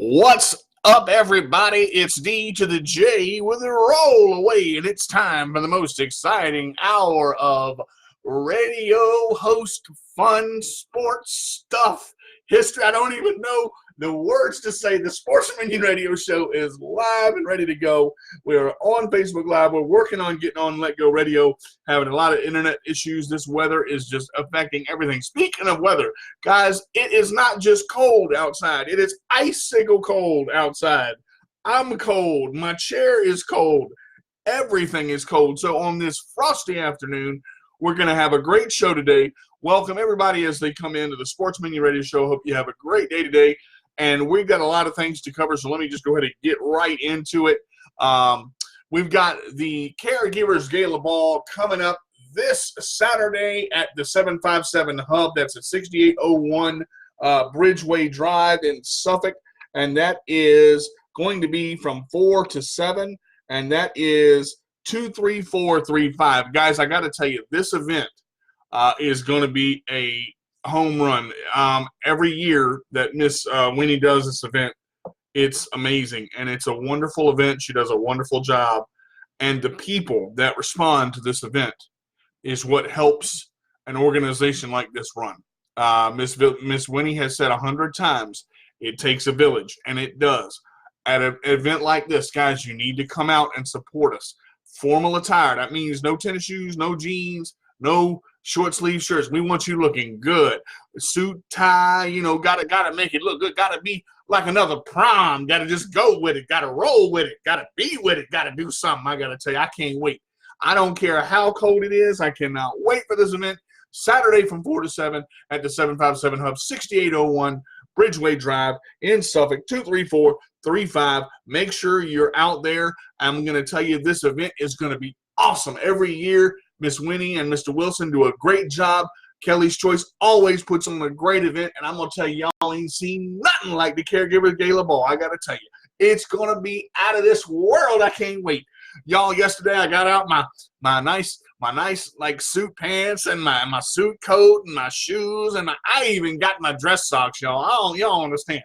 What's up, everybody? It's D to the J with a roll away, and it's time for the most exciting hour of radio host fun sports stuff. History, I don't even know the words to say. The Sports Minion radio show is live and ready to go. We're on Facebook Live. We're working on getting on Let Go Radio, having a lot of internet issues. This weather is just affecting everything. Speaking of weather, guys, it is not just cold outside. It is icicle cold outside. I'm cold. My chair is cold. Everything is cold. So on this frosty afternoon, we're going to have a great show today. Welcome everybody as they come into the Sports Minion Radio Show. Hope you have a great day today. And we've got a lot of things to cover, so let me just go ahead and get right into it. We've got the Caregivers Gala ball coming up this Saturday at the 757 Hub. That's at 6801 Bridgeway Drive in Suffolk. And that is going to be from 4 to 7. And that is 23435. Guys, I got to tell you, this event is going to be a home run. Every year that Miss Winnie does this event, it's amazing, and it's a wonderful event. She does a wonderful job, and the people that respond to this event is what helps an organization like this run. Miss Winnie has said 100 times, it takes a village, and it does. At an event like this, guys, you need to come out and support us. Formal attire, that means no tennis shoes, no jeans, no short sleeve shirts. We want you looking good. Suit, tie, gotta make it look good. Gotta be like another prom. Gotta just go with it. Gotta roll with it. Gotta be with it. Gotta do something. I gotta tell you, I can't wait. I don't care how cold it is. I cannot wait for this event. Saturday from 4 to 7 at the 757 Hub, 6801 Bridgeway Drive in Suffolk, 23435. Make sure you're out there. I'm going to tell you, this event is going to be awesome. Every year, Miss Winnie and Mr. Wilson do a great job. Kelly's Choice always puts on a great event, and I'm going to tell you, y'all ain't seen nothing like the Caregivers Gala ball. I got to tell you, it's going to be out of this world. I can't wait. Y'all, yesterday I got out my nice like suit pants and my suit coat and my shoes, and I even got my dress socks, y'all. Y'all understand.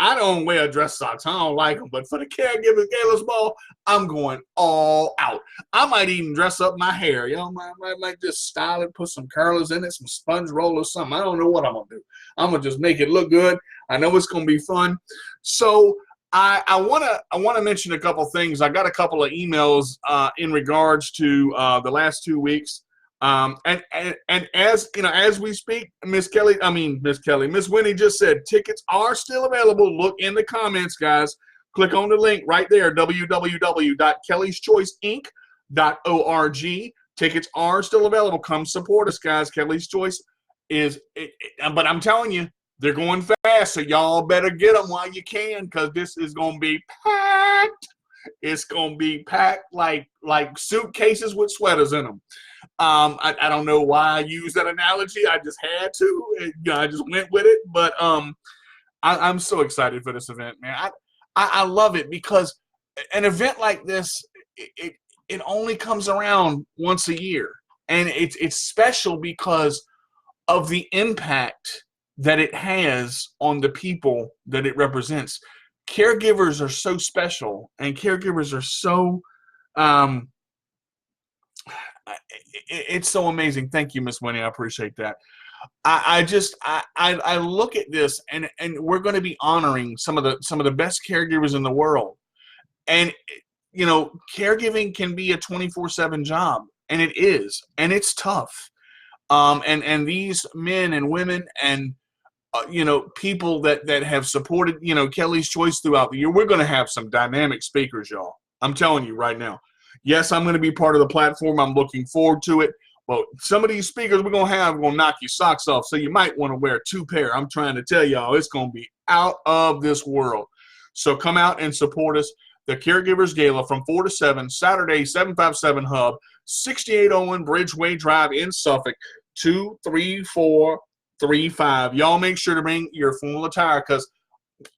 I don't wear dress socks. I don't like them. But for the Caregivers Gala's ball, I'm going all out. I might even dress up my hair. Y'all might just style it, put some curlers in it, some sponge roll or something. I don't know what I'm going to do. I'm going to just make it look good. I know it's going to be fun. So I want to mention a couple things. I got a couple of emails in regards to the last 2 weeks. And as you know, as we speak, Miss Winnie just said tickets are still available. Look in the comments, guys. Click on the link right there, www.kellyschoiceinc.org. Tickets are still available. Come support us, guys. Kelly's Choice but I'm telling you, they're going fast, so y'all better get them while you can, because this is going to be packed. It's going to be packed like suitcases with sweaters in them. I don't know why I used that analogy. I just had to. I just went with it. But I'm so excited for this event, man. I love it, because an event like this, it only comes around once a year. And it's special because of the impact that it has on the people that it represents. Caregivers are so special, and caregivers are so it's so amazing. Thank you, Miss Winnie. I appreciate that. I look at this, and we're going to be honoring some of the best caregivers in the world. And caregiving can be a 24/7 job, and it is, and it's tough. And these men and women and people that have supported Kelly's Choice throughout the year. We're going to have some dynamic speakers, y'all. I'm telling you right now. Yes, I'm going to be part of the platform. I'm looking forward to it. But some of these speakers we're going to knock your socks off, so you might want to wear 2 pair. I'm trying to tell y'all, it's going to be out of this world. So come out and support us. The Caregivers Gala from 4 to 7, Saturday, 757 Hub, 6801 Bridgeway Drive in Suffolk, 23435. Y'all make sure to bring your formal attire, because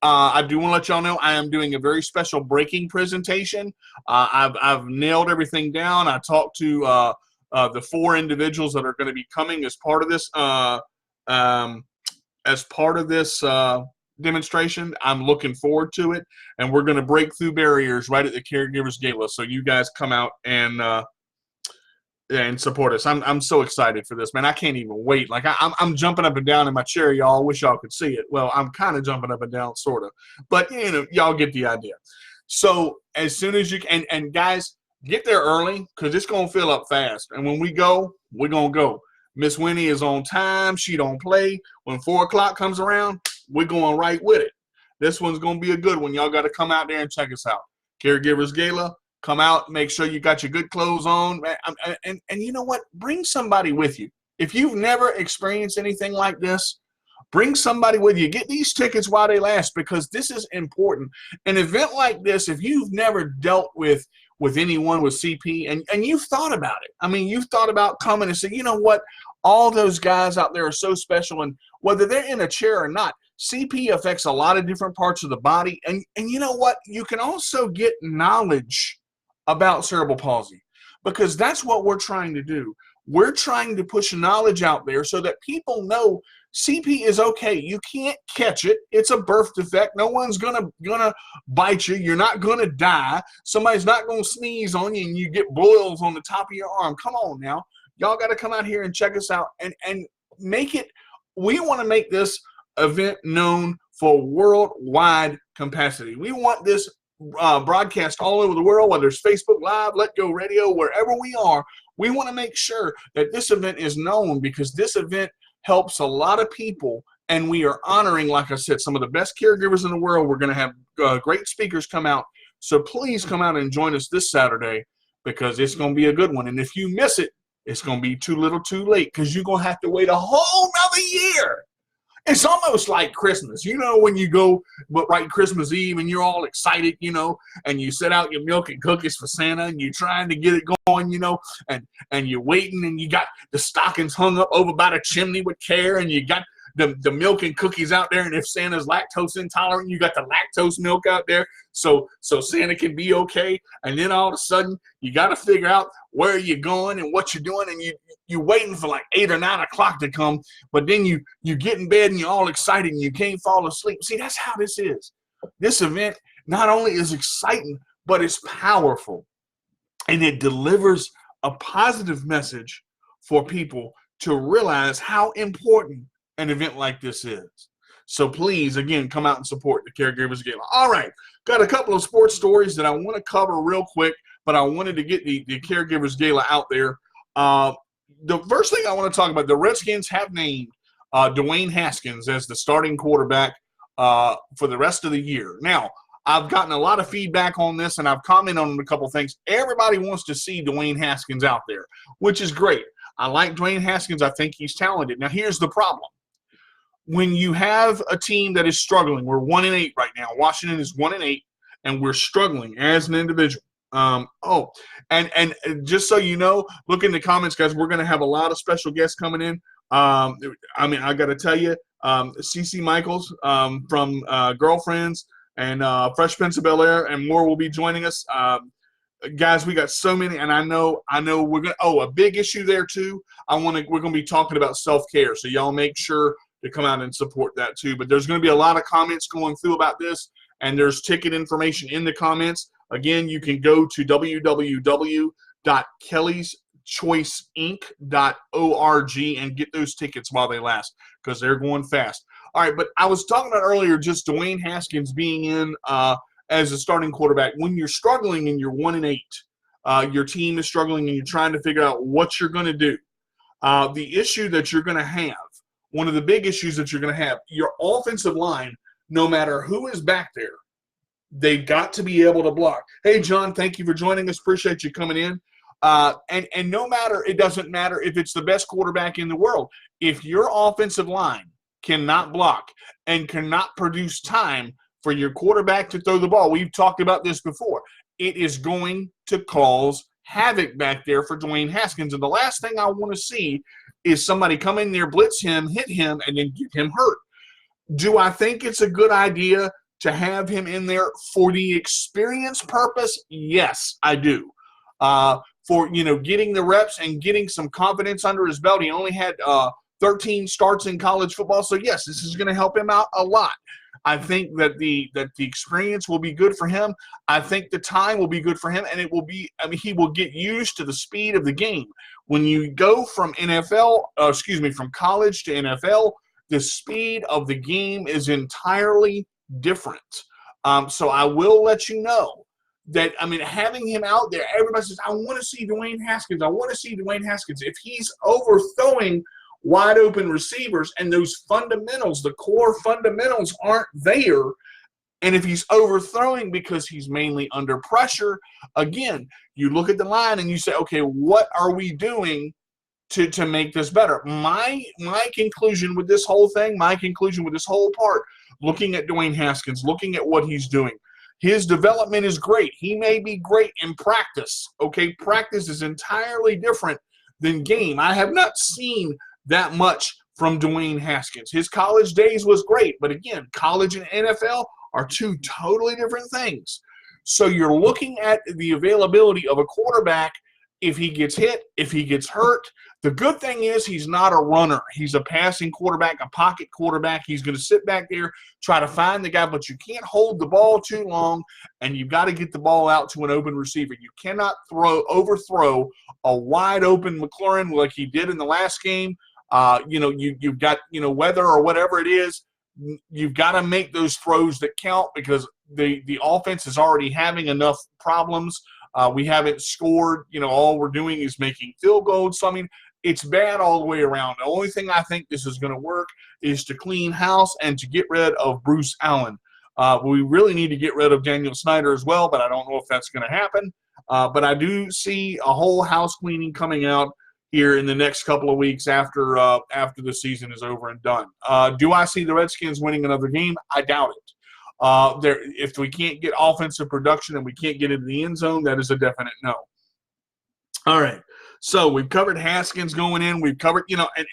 I do want to let y'all know I am doing a very special breaking presentation. I've nailed everything down. I talked to the 4 individuals that are going to be coming as part of this demonstration. I'm looking forward to it, and we're going to break through barriers right at the Caregivers Gala. So you guys come out and support us. I'm so excited for this, man. I can't even wait. Like I'm jumping up and down in my chair, y'all. I wish y'all could see it. Well, I'm kind of jumping up and down, sort of, but y'all get the idea. So as soon as you can, and guys, get there early because it's gonna fill up fast. And when we go, we're gonna go. Miss Winnie is on time. She don't play. When 4 o'clock comes around, we're going right with it. This one's gonna be a good one. Y'all got to come out there and check us out. Caregivers Gala. Come out, make sure you got your good clothes on, and you know what? Bring somebody with you. If you've never experienced anything like this, bring somebody with you. Get these tickets while they last because this is important. An event like this, if you've never dealt with anyone with CP and you've thought about it, I mean, you've thought about coming and saying, you know what? All those guys out there are so special, and whether they're in a chair or not, CP affects a lot of different parts of the body. And you know what? You can also get knowledge about cerebral palsy because that's what we're trying to do. We're trying to push knowledge out there so that people know CP is okay. You can't catch it. It's a birth defect. No one's gonna bite you. You're not gonna die. Somebody's not gonna sneeze on you and you get boils on the top of your arm. Come on now. Y'all got to come out here and check us out and make it. We want to make this event known for worldwide capacity. We want this broadcast all over the world, whether it's Facebook Live, Let Go Radio, wherever we are. We want to make sure that this event is known because this event helps a lot of people, and we are honoring, like I said, some of the best caregivers in the world. We're going to have great speakers come out, so please come out and join us this Saturday because it's going to be a good one. And if you miss it, it's going to be too little too late because you're going to have to wait a whole nother year. It's almost like Christmas, when you go right Christmas Eve and you're all excited, and you set out your milk and cookies for Santa and you're trying to get it going, and you're waiting and you got the stockings hung up over by the chimney with care and you got the milk and cookies out there, and if Santa's lactose intolerant, you got the lactose milk out there so Santa can be okay. And then all of a sudden you got to figure out where you're going and what you're doing, and you're waiting for like 8 or 9 o'clock to come, but then you get in bed and you're all excited and you can't fall asleep. See, that's how this is. This event not only is exciting, but it's powerful, and it delivers a positive message for people to realize how important an event like this is. So please, again, come out and support the Caregivers Gala. All right, got a couple of sports stories that I want to cover real quick, but I wanted to get the Caregivers Gala out there. The first thing I want to talk about, the Redskins have named Dewayne Haskins as the starting quarterback for the rest of the year. Now, I've gotten a lot of feedback on this, and I've commented on a couple things. Everybody wants to see Dewayne Haskins out there, which is great. I like Dewayne Haskins. I think he's talented. Now, here's the problem. When you have a team that is struggling, we're 1-8 right now. Washington is 1-8, and we're struggling as an individual. And just so you know, look in the comments, guys. We're going to have a lot of special guests coming in. I got to tell you, CeCe Michaels from Girlfriends and Fresh Prince of Bel-Air and more will be joining us. Guys, we got so many, and I know we're going to. Oh, a big issue there too. We're going to be talking about self-care, so y'all make sure to come out and support that too. But there's going to be a lot of comments going through about this, and there's ticket information in the comments. Again, you can go to www.kellyschoiceinc.org and get those tickets while they last because they're going fast. All right, but I was talking about earlier just Dewayne Haskins being in as a starting quarterback. When you're struggling and you're 1-8, your team is struggling and you're trying to figure out what you're going to do. The issue that you're going to have, one of the big issues that you're going to have, your offensive line, no matter who is back there, they've got to be able to block. Hey, John, thank you for joining us. Appreciate you coming in. And no matter, it doesn't matter if it's the best quarterback in the world. If your offensive line cannot block and cannot produce time for your quarterback to throw the ball, we've talked about this before, it is going to cause havoc back there for Dewayne Haskins. And the last thing I want to see is somebody come in there, blitz him, hit him, and then get him hurt. Do I think it's a good idea to have him in there for the experience purpose? Yes, I do. For, getting the reps and getting some confidence under his belt. He only had 13 starts in college football. So, yes, this is going to help him out a lot. I think that the experience will be good for him. I think the time will be good for him, and it will be. I mean, he will get used to the speed of the game. When you go from from college to NFL, the speed of the game is entirely different. So I will let you know that, I mean, having him out there, everybody says, I want to see Dewayne Haskins. I want to see Dewayne Haskins. If he's overthrowing wide open receivers and those fundamentals, the core fundamentals aren't there, and if he's overthrowing because he's mainly under pressure, again, you look at the line and you say, okay, what are we doing to make this better? My conclusion with this whole thing, my conclusion with this whole part, looking at Dewayne Haskins, looking at what he's doing, his development is great. He may be great in practice. Okay, practice is entirely different than game. I have not seen that much from Dewayne Haskins. His college days was great, but again, college and NFL are two totally different things. So you're looking at the availability of a quarterback if he gets hit, if he gets hurt. The good thing is he's not a runner. He's a passing quarterback, a pocket quarterback. He's going to sit back there, try to find the guy, but you can't hold the ball too long, and you've got to get the ball out to an open receiver. You cannot overthrow a wide-open McLaurin like he did in the last game. You've got, weather or whatever it is, you've got to make those throws that count because the offense is already having enough problems. We haven't scored. All we're doing is making field goals. So, I mean, it's bad all the way around. The only thing I think this is going to work is to clean house and to get rid of Bruce Allen. We really need to get rid of Daniel Snyder as well, but I don't know if that's going to happen. But I do see a whole house cleaning coming out here in the next couple of weeks after the season is over and done. Do I see the Redskins winning another game? I doubt it. If we can't get offensive production and we can't get into the end zone, that is a definite no. All right. So we've covered Haskins going in. We've covered,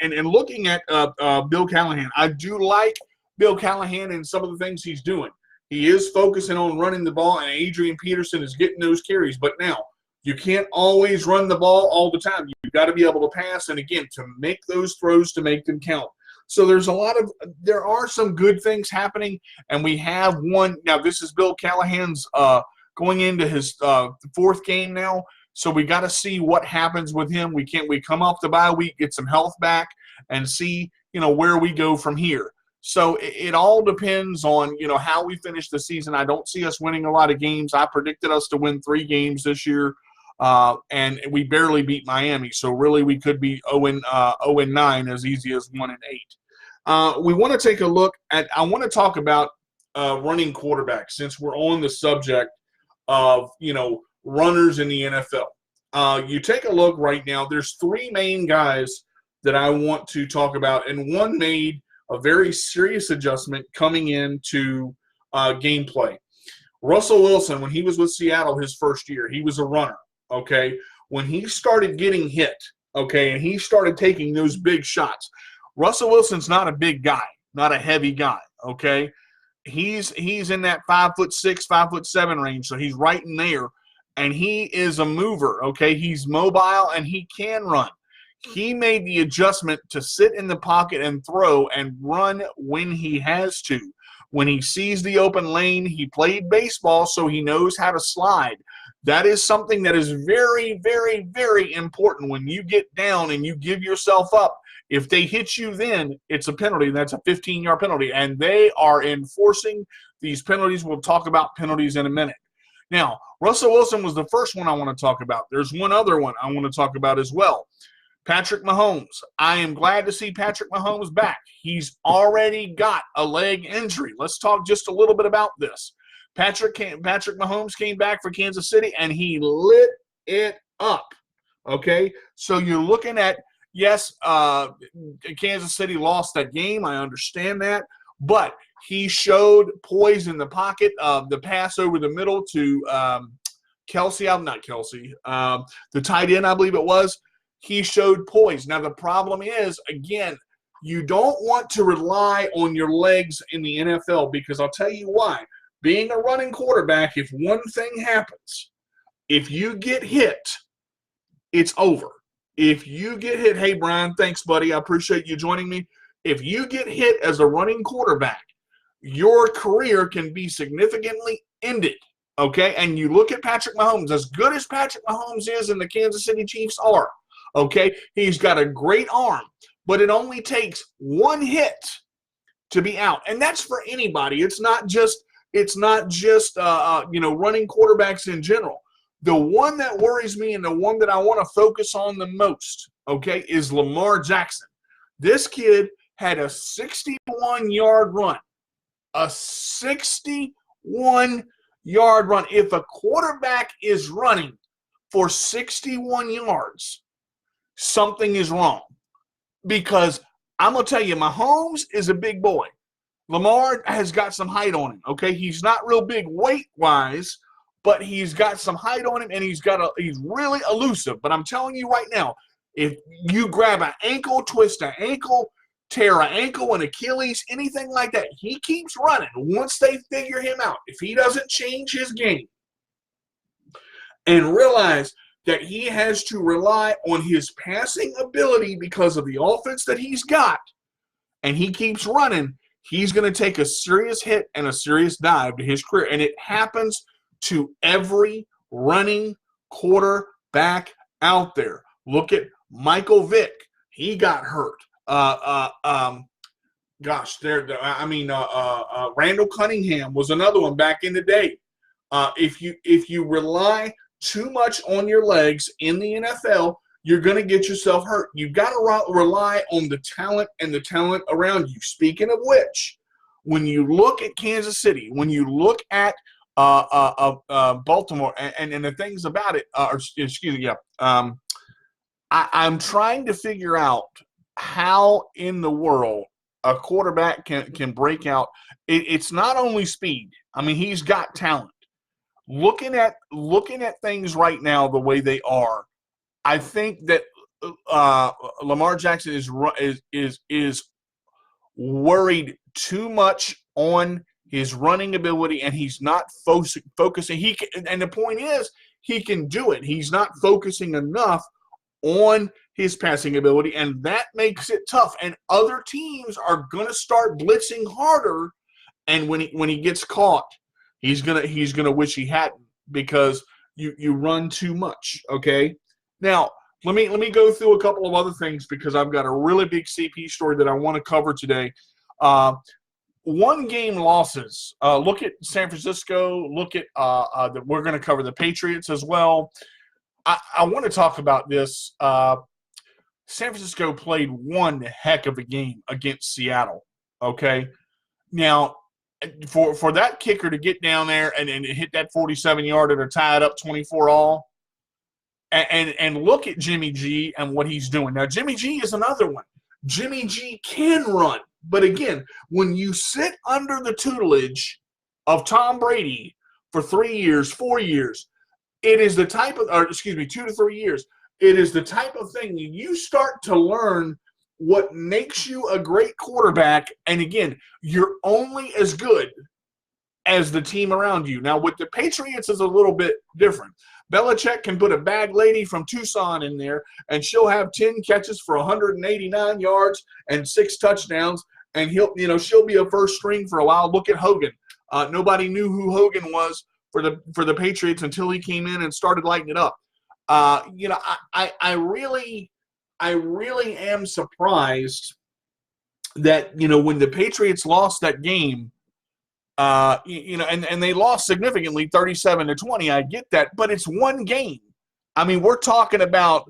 and looking at Bill Callahan. I do like Bill Callahan and some of the things he's doing. He is focusing on running the ball, and Adrian Peterson is getting those carries. But now, you can't always run the ball all the time. You've got to be able to pass, and again, to make those throws to make them count. So there are some good things happening, and we have one. Now, this is Bill Callahan's going into his fourth game now. So we got to see what happens with him. We come off the bye week, get some health back, and see where we go from here. So it all depends on how we finish the season. I don't see us winning a lot of games. I predicted us to win 3 games this year, and we barely beat Miami. So really, we could be 0-9 as easy as 1-8. We want to take a look at. I want to talk about running quarterbacks since we're on the subject of runners in the NFL. You take a look right now. There's 3 main guys that I want to talk about, and one made a very serious adjustment coming into gameplay. Russell Wilson, when he was with Seattle his first year, he was a runner, okay? When he started getting hit, okay, and he started taking those big shots, Russell Wilson's not a big guy, not a heavy guy, okay? He's in that 5'6", 5'7" range, so he's right in there, and he is a mover, okay? He's mobile, and he can run. He made the adjustment to sit in the pocket and throw and run when he has to. When he sees the open lane, he played baseball, so he knows how to slide. That is something that is very, very, very important. When you get down and you give yourself up, if they hit you then, it's a penalty. That's a 15-yard penalty, and they are enforcing these penalties. We'll talk about penalties in a minute. Now, Russell Wilson was the first one I want to talk about. There's one other one I want to talk about as well. Patrick Mahomes. I am glad to see Patrick Mahomes back. He's already got a leg injury. Let's talk just a little bit about this. Patrick Mahomes came back for Kansas City, and he lit it up, okay? So you're looking at, yes, Kansas City lost that game. I understand that. But he showed poise in the pocket. The pass over the middle to the tight end, I believe it was. He showed poise. Now, the problem is, again, you don't want to rely on your legs in the NFL because I'll tell you why. Being a running quarterback, if one thing happens, if you get hit, it's over. If you get hit, hey, Brian, thanks, buddy. I appreciate you joining me. If you get hit as a running quarterback, your career can be significantly ended. Okay, and you look at Patrick Mahomes, as good as Patrick Mahomes is and the Kansas City Chiefs are, okay, he's got a great arm, but it only takes one hit to be out, and that's for anybody. It's not just running quarterbacks in general. The one that worries me and the one that I want to focus on the most, okay, is Lamar Jackson. This kid had a 61-yard run. A 61-yard run. If a quarterback is running for 61 yards, something is wrong. Because I'm going to tell you, Mahomes is a big boy. Lamar has got some height on him, okay? He's not real big weight-wise, but he's got some height on him, and he's really elusive. But I'm telling you right now, if you grab an ankle, twist an ankle, tear an ankle, an Achilles, anything like that, he keeps running. Once they figure him out, if he doesn't change his game and realize that he has to rely on his passing ability because of the offense that he's got, and he keeps running, he's going to take a serious hit and a serious dive to his career. And it happens to every running quarterback out there. Look at Michael Vick. He got hurt. Randall Cunningham was another one back in the day. If you rely too much on your legs in the NFL, you're going to get yourself hurt. You've got to rely on the talent and the talent around you. Speaking of which, when you look at Kansas City, when you look at Baltimore and the things about it, I'm trying to figure out how in the world a quarterback can break out. It's not only speed. I mean, he's got talent. Looking at things right now the way they are, I think that Lamar Jackson is worried too much on his running ability, and he's not focusing. And the point is, he can do it. He's not focusing enough on his passing ability, and that makes it tough. And other teams are going to start blitzing harder, and when he gets caught, he's gonna wish he hadn't, because you run too much. Okay, now let me go through a couple of other things, because I've got a really big CP story that I want to cover today. One game losses. Look at San Francisco. Look at we're going to cover the Patriots as well. I want to talk about this. San Francisco played one heck of a game against Seattle. Okay, now for that kicker to get down there and hit that 47-yarder to tie it up 24-all, and look at Jimmy G and what he's doing. Now, Jimmy G is another one. Jimmy G can run. But again, when you sit under the tutelage of Tom Brady for 3 years, 4 years, it is the type of, 2 to 3 years, it is the type of thing you start to learn what makes you a great quarterback. And again, you're only as good as the team around you. Now, with the Patriots is a little bit different. Belichick can put a bag lady from Tucson in there, and she'll have 10 catches for 189 yards and 6 touchdowns, and she'll be a first string for a while. Look at Hogan. Nobody knew who Hogan was for the Patriots until he came in and started lighting it up. I really am surprised that when the Patriots lost that game. And they lost significantly, 37-20. I get that, but it's one game. I mean, we're talking about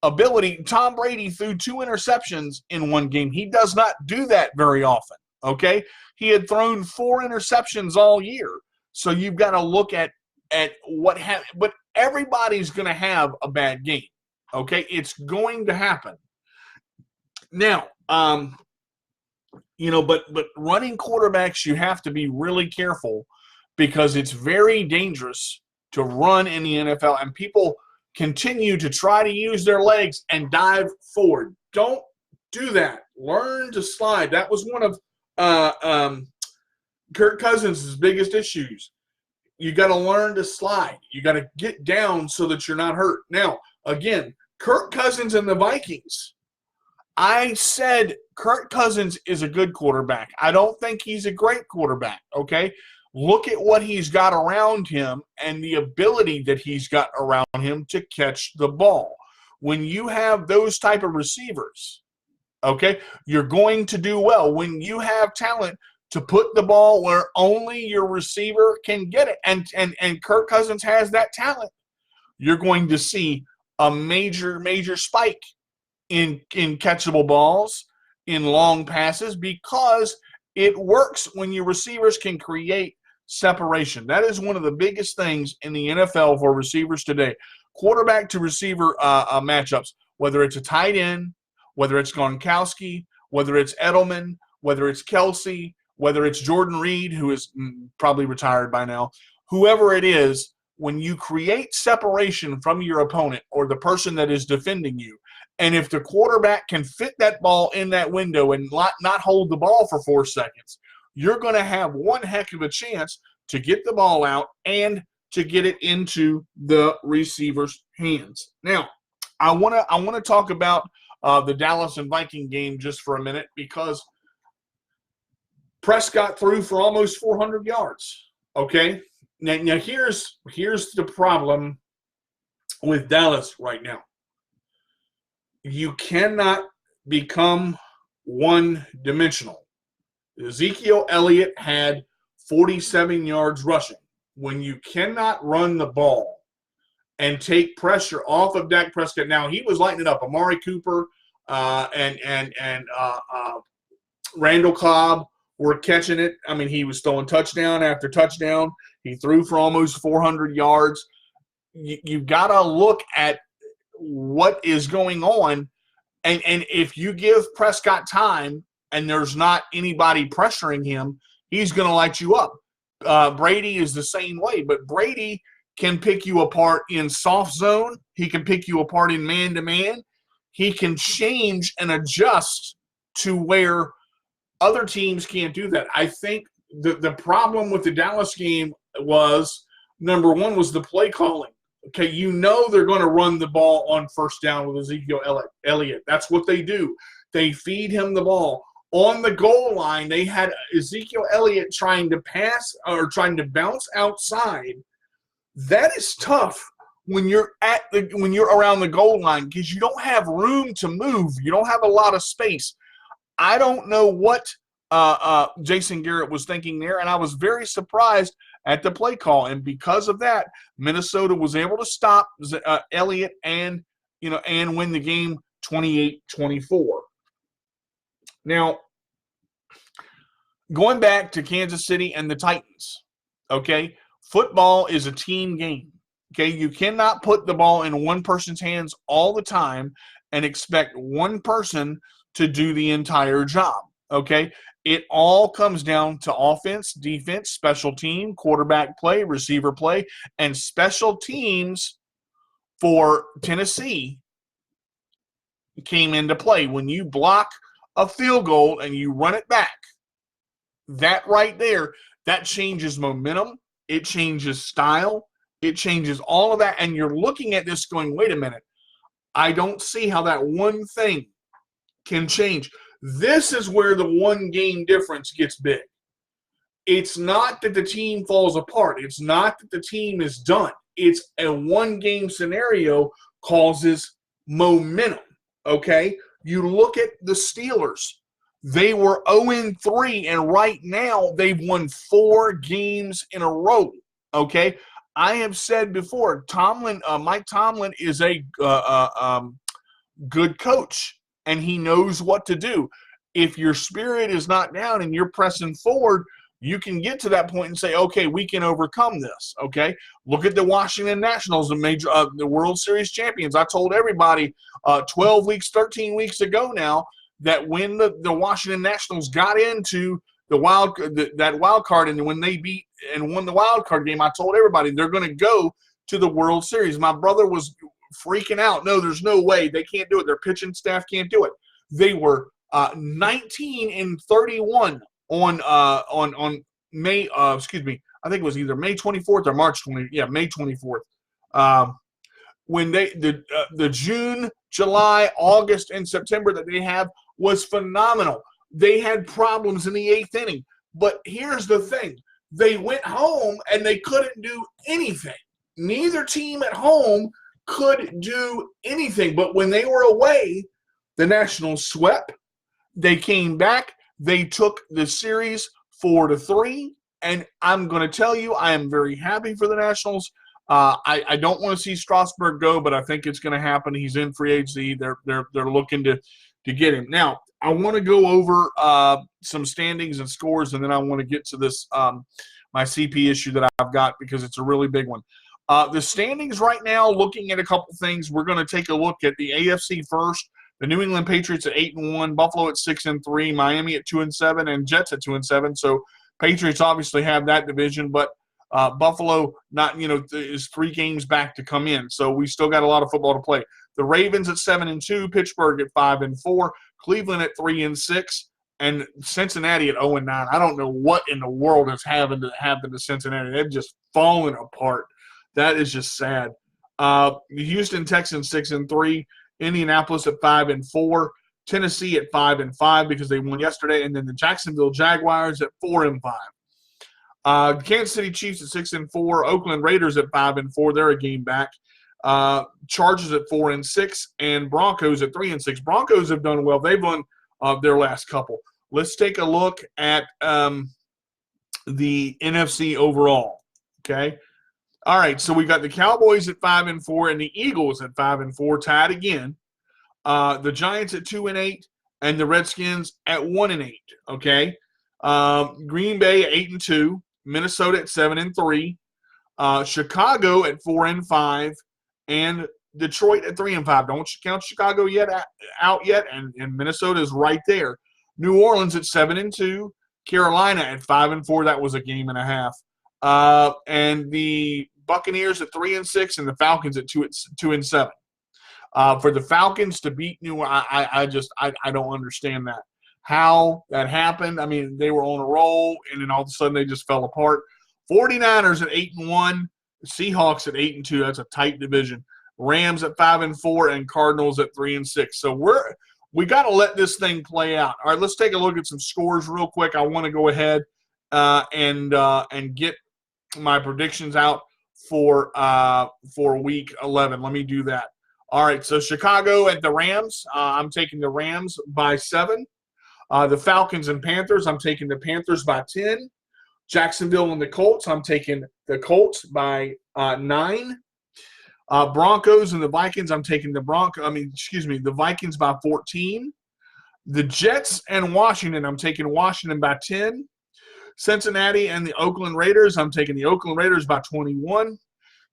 ability. Tom Brady threw 2 interceptions in one game. He does not do that very often. Okay, he had thrown 4 interceptions all year. So you've got to look at what happened. But everybody's going to have a bad game. Okay, it's going to happen. Now, but running quarterbacks, you have to be really careful, because it's very dangerous to run in the NFL, and people continue to try to use their legs and dive forward. Don't do that. Learn to slide. That was one of Kirk Cousins' biggest issues. You got to learn to slide. You got to get down so that you're not hurt. Now, again, Kirk Cousins and the Vikings, I said Kirk Cousins is a good quarterback. I don't think he's a great quarterback, okay? Look at what he's got around him and the ability that he's got around him to catch the ball. When you have those type of receivers, okay, you're going to do well. When you have talent to put the ball where only your receiver can get it, and Kirk Cousins has that talent, you're going to see a major spike in catchable balls, in long passes, because it works when your receivers can create separation. That is one of the biggest things in the NFL for receivers today. Quarterback to receiver matchups, whether it's a tight end, whether it's Gronkowski, whether it's Edelman, whether it's Kelsey, whether it's Jordan Reed, who is probably retired by now, whoever it is, when you create separation from your opponent or the person that is defending you, and if the quarterback can fit that ball in that window and not hold the ball for 4 seconds, you're going to have one heck of a chance to get the ball out and to get it into the receiver's hands. Now, I want to talk about the Dallas and Viking game just for a minute, because Prescott threw for almost 400 yards. Okay, now here's the problem with Dallas right now. You cannot become one-dimensional. Ezekiel Elliott had 47 yards rushing. When you cannot run the ball and take pressure off of Dak Prescott, now he was lighting it up. Amari Cooper and Randall Cobb were catching it. I mean, he was throwing touchdown after touchdown. He threw for almost 400 yards. You've got to look at what is going on, and if you give Prescott time and there's not anybody pressuring him, he's going to light you up. Brady is the same way, but Brady can pick you apart in soft zone. He can pick you apart in man-to-man. He can change and adjust to where other teams can't do that. I think the problem with the Dallas game was, number one, was the play calling. Okay, you know they're going to run the ball on first down with Ezekiel Elliott. That's what they do. They feed him the ball. On the goal line, they had Ezekiel Elliott trying to pass or trying to bounce outside. That is tough when you're around the goal line, because you don't have room to move. You don't have a lot of space. I don't know what Jason Garrett was thinking there, and I was very surprised at the play call, and because of that, Minnesota was able to stop Elliott and win the game 28-24. Now, going back to Kansas City and the Titans, okay, football is a team game. Okay, you cannot put the ball in one person's hands all the time and expect one person to do the entire job. Okay, it all comes down to offense, defense, special team, quarterback play, receiver play, and special teams for Tennessee came into play. When you block a field goal and you run it back, that right there, that changes momentum, it changes style, it changes all of that, and you're looking at this going, wait a minute, I don't see how that one thing can change. This is where the one game difference gets big. It's not that the team falls apart. It's not that the team is done. It's a one game scenario causes momentum, okay? You look at the Steelers. They were 0-3, and right now they've won 4 games in a row, okay? I have said before, Mike Tomlin is a good coach, and he knows what to do. If your spirit is not down and you're pressing forward, you can get to that point and say, okay, we can overcome this, okay? Look at the Washington Nationals, the World Series champions. I told everybody 12 weeks, 13 weeks ago now that when the Washington Nationals got into that wild card, and when they beat and won the wild card game, I told everybody they're going to go to the World Series. My brother was freaking out. No, there's no way. They can't do it. Their pitching staff can't do it. They were 19-31 on May. Excuse me. I think it was either May 24th or March 20. Yeah, May 24th. When the June July, August, and September that they have was phenomenal. They had problems in the 8th inning. But here's the thing. They went home and they couldn't do anything. Neither team at home could do anything. But when they were away, the Nationals swept. They came back. They took the series 4-3. And I'm going to tell you, I am very happy for the Nationals. I don't want to see Strasburg go, but I think it's going to happen. He's in free agency. They're looking to get him. Now, I want to go over some standings and scores, and then I want to get to this my CP issue that I've got because it's a really big one. The standings right now, looking at a couple things, we're going to take a look at the AFC first. The New England Patriots at 8-1, Buffalo at 6-3, Miami at 2-7, and Jets at 2-7. So Patriots obviously have that division, but Buffalo is 3 games back to come in. So we still got a lot of football to play. The Ravens at 7-2, Pittsburgh at 5-4, Cleveland at 3-6, and Cincinnati at 0-9. I don't know what in the world has happened to Cincinnati. They've just fallen apart. That is just sad. The Houston Texans 6-3, Indianapolis at 5-4, Tennessee at 5-5 because they won yesterday, and then the Jacksonville Jaguars at 4-5. Kansas City Chiefs at 6-4, Oakland Raiders at 5-4. They're a game back. Chargers at 4-6, and Broncos at 3-6. Broncos have done well. They've won their last couple. Let's take a look at the NFC overall. Okay. All right. So we got the Cowboys at 5-4 and the Eagles at 5-4, tied again. The Giants at 2-8 and the Redskins at 1-8. Okay. Green Bay at 8-2, Minnesota at 7-3, Chicago at 4-5, and Detroit at 3-5. Don't count Chicago out yet, and Minnesota is right there. New Orleans at 7-2, Carolina at 5-4. That was a game and a half. And the Buccaneers at 3-6, and the Falcons at 2-7. For the Falcons to beat New Orleans, I don't understand that. How that happened. I mean, they were on a roll, and then all of a sudden they just fell apart. 49ers at 8-1, Seahawks at 8-2. That's a tight division. Rams at 5-4, and Cardinals at 3-6. So we got to let this thing play out. All right, let's take a look at some scores real quick. I want to go ahead and get my predictions out for Week 11. Let me do that. All right, so Chicago at the Rams. I'm taking the Rams by 7. The Falcons and Panthers, I'm taking the Panthers by 10. Jacksonville and the Colts, I'm taking the Colts by 9. Broncos and the Vikings, I'm taking the Vikings by 14. The Jets and Washington, I'm taking Washington by 10. Cincinnati and the Oakland Raiders, I'm taking the Oakland Raiders by 21.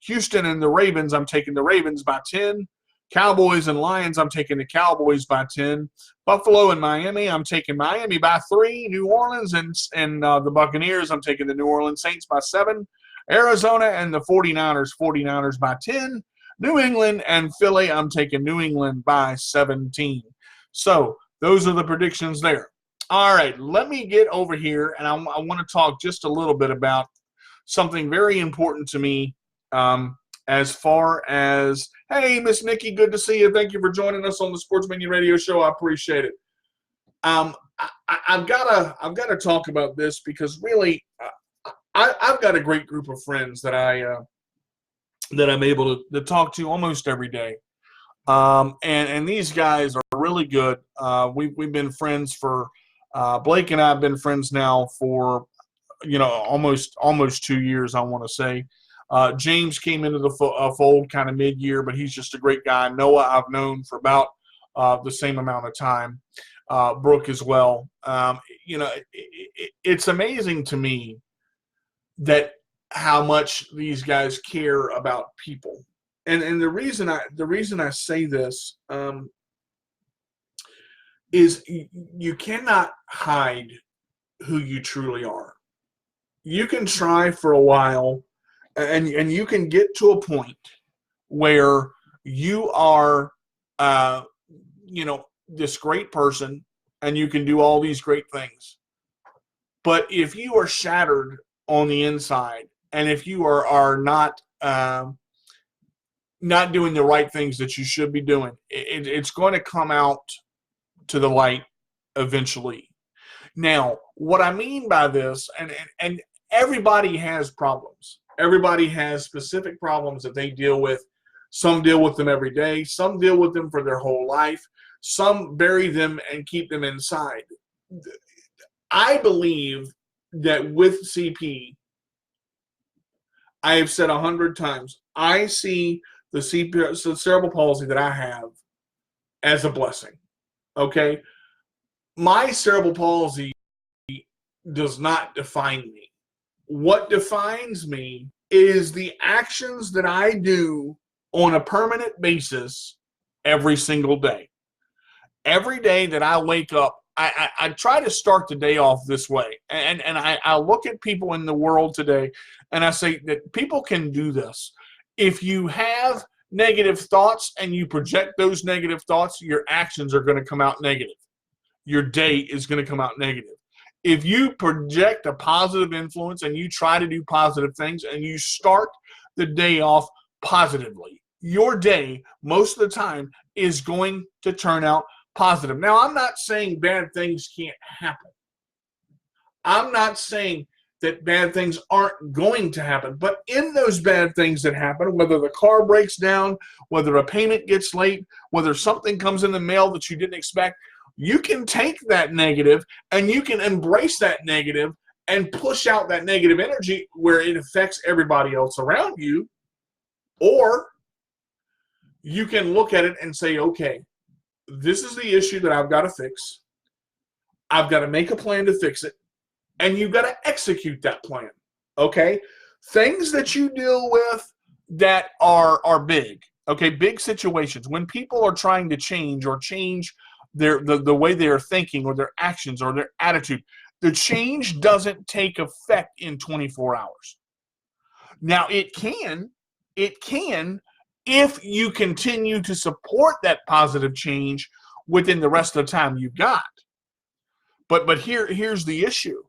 Houston and the Ravens, I'm taking the Ravens by 10. Cowboys and Lions, I'm taking the Cowboys by 10. Buffalo and Miami, I'm taking Miami by 3. New Orleans and the Buccaneers, I'm taking the New Orleans Saints by 7. Arizona and the 49ers by 10. New England and Philly, I'm taking New England by 17. So those are the predictions there. All right, let me get over here, and I want to talk just a little bit about something very important to me as far as, hey, Miss Nikki, good to see you. Thank you for joining us on the Sports Minion Radio Show. I appreciate it. I've got to talk about this because really, I've got a great group of friends that I'm able to talk to almost every day, and these guys are really good. We've been friends for Blake and I have been friends now for almost 2 years, I want to say. James came into the fold kind of mid-year, but he's just a great guy. Noah I've known for about the same amount of time. Brooke as well. It's amazing to me that how much these guys care about people. And the reason I say this is you cannot hide who you truly are. You can try for a while, and you can get to a point where you are, this great person, and you can do all these great things. But if you are shattered on the inside, and if you are not not doing the right things that you should be doing, it's going to come out to the light eventually. Now, what I mean by this, and everybody has problems. Everybody has specific problems that they deal with. Some deal with them every day. Some deal with them for their whole life. Some bury them and keep them inside. I believe that with CP, I have said 100 times, I see the cerebral palsy that I have as a blessing. Okay? My cerebral palsy does not define me. What defines me is the actions that I do on a permanent basis every single day. Every day that I wake up, I try to start the day off this way. And I look at people in the world today, and I say that people can do this. If you have negative thoughts and you project those negative thoughts, your actions are going to come out negative. Your day is going to come out negative. If you project a positive influence and you try to do positive things and you start the day off positively, your day, most of the time, is going to turn out positive. Now, I'm not saying bad things can't happen. I'm not saying that bad things aren't going to happen. But in those bad things that happen, whether the car breaks down, whether a payment gets late, whether something comes in the mail that you didn't expect, you can take that negative and you can embrace that negative and push out that negative energy where it affects everybody else around you. Or you can look at it and say, okay, this is the issue that I've got to fix. I've got to make a plan to fix it. And you've got to execute that plan. Okay? Things that you deal with that are big. Okay, big situations. When people are trying to change or change the way they are thinking or their actions or their attitude, the change doesn't take effect in 24 hours. Now, it can if you continue to support that positive change within the rest of the time you've got. But here's the issue.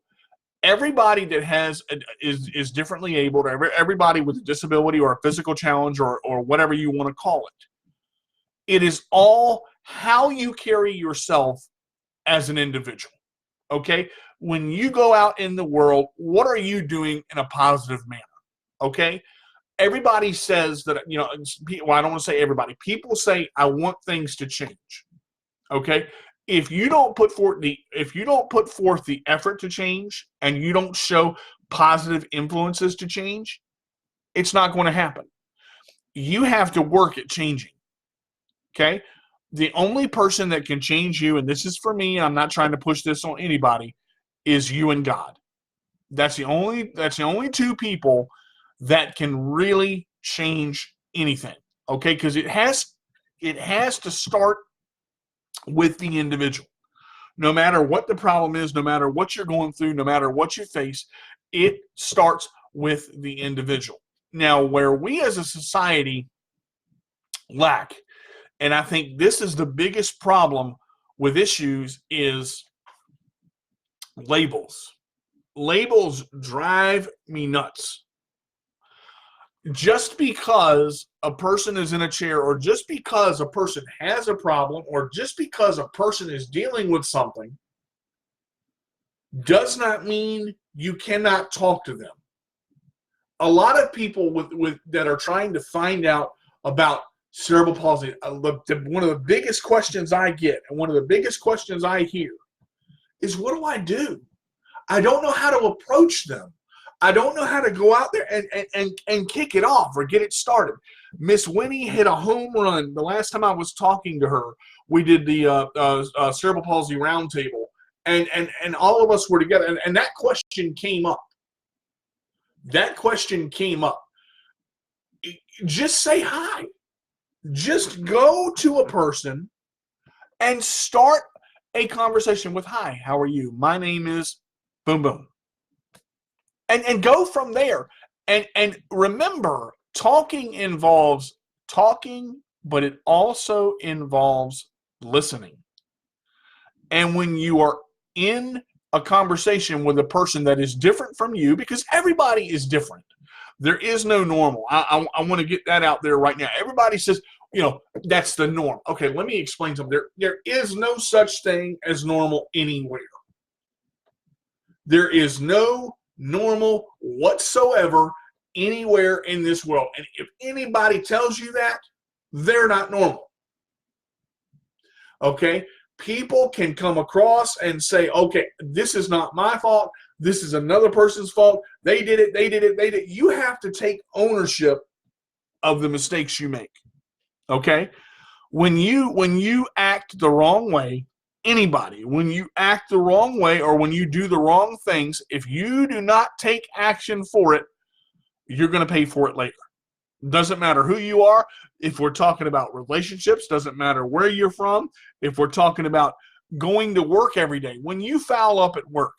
Everybody that is differently abled, everybody with a disability or a physical challenge or whatever you want to call it, it is all how you carry yourself as an individual. Okay? When you go out in the world, what are you doing in a positive manner? Okay? Everybody says that, well, I don't want to say everybody. People say, I want things to change. Okay? If you don't put forth the effort to change and you don't show positive influences to change, it's not going to happen. You have to work at changing. Okay? The only person that can change you, and this is for me, I'm not trying to push this on anybody, is you and God. That's the only two people that can really change anything. Okay? Because it has to start with the individual. No matter what the problem is, no matter what you're going through, no matter what you face, it starts with the individual. Now, where we as a society lack, and I think this is the biggest problem with issues, is labels. Labels drive me nuts. Just because a person is in a chair, or just because a person has a problem, or just because a person is dealing with something, does not mean you cannot talk to them. A lot of people with that are trying to find out about cerebral palsy, one of the biggest questions I get, and one of the biggest questions I hear, is what do I do? I don't know how to approach them. I don't know how to go out there and kick it off or get it started. Miss Winnie hit a home run. The last time I was talking to her, we did the cerebral palsy roundtable, and all of us were together, and that question came up. That question came up. Just say hi. Just go to a person and start a conversation with, hi, how are you? My name is boom, boom. And go from there. And remember, talking involves talking, but it also involves listening. And when you are in a conversation with a person that is different from you, because everybody is different. There is no normal. I want to get that out there right now. Everybody says, that's the norm. Okay, let me explain something. There is no such thing as normal anywhere. There is no normal whatsoever anywhere in this world. And if anybody tells you that, they're not normal. Okay? People can come across and say, okay, this is not my fault. This is another person's fault. They did it. You have to take ownership of the mistakes you make. Okay? When you act the wrong way, anybody, when you act the wrong way or when you do the wrong things, if you do not take action for it, you're going to pay for it later. Doesn't matter who you are. If we're talking about relationships, doesn't matter where you're from. If we're talking about going to work every day, when you foul up at work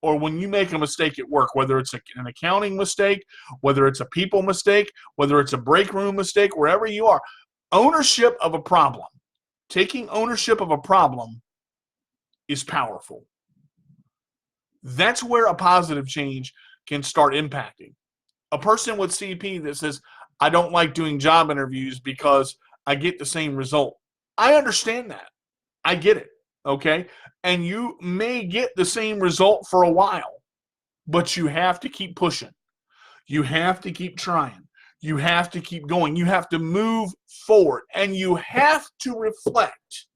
or when you make a mistake at work, whether it's an accounting mistake, whether it's a people mistake, whether it's a break room mistake, wherever you are, ownership of a problem, taking ownership of a problem is powerful. That's where a positive change can start impacting. A person with CP that says, I don't like doing job interviews because I get the same result. I understand that. I get it, okay? And you may get the same result for a while, but you have to keep pushing. You have to keep trying. You have to keep going. You have to move forward, and you have to reflect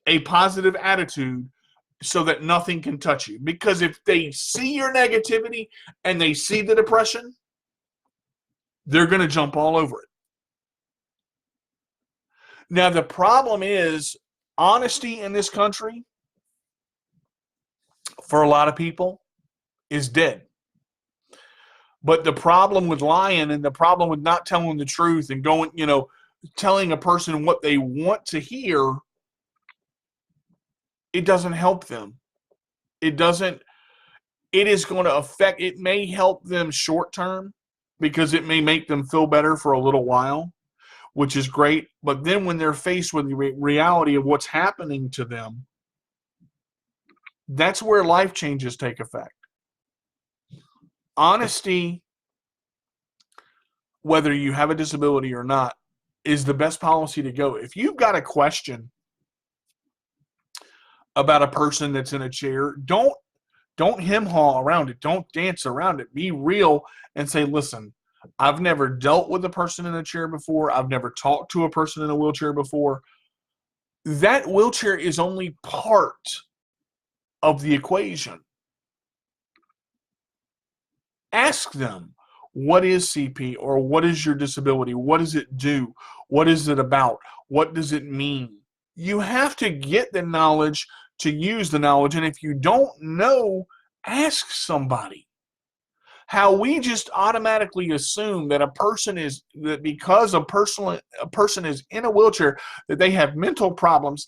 a positive attitude so that nothing can touch you. Because if they see your negativity and they see the depression, they're going to jump all over it. Now, the problem is honesty in this country, for a lot of people, is dead. But the problem with lying and the problem with not telling the truth and going, telling a person what they want to hear, it doesn't help them. It is going to affect, it may help them short term because it may make them feel better for a little while, which is great. But then when they're faced with the reality of what's happening to them, that's where life changes take effect. Honesty, whether you have a disability or not, is the best policy to go. If you've got a question about a person that's in a chair, don't hem-haw around it. Don't dance around it. Be real and say, listen, I've never dealt with a person in a chair before. I've never talked to a person in a wheelchair before. That wheelchair is only part of the equation. Ask them, what is CP or what is your disability? What does it do? What is it about? What does it mean? You have to get the knowledge to use the knowledge. And if you don't know, ask somebody. How we just automatically assume that because a person is in a wheelchair, that they have mental problems,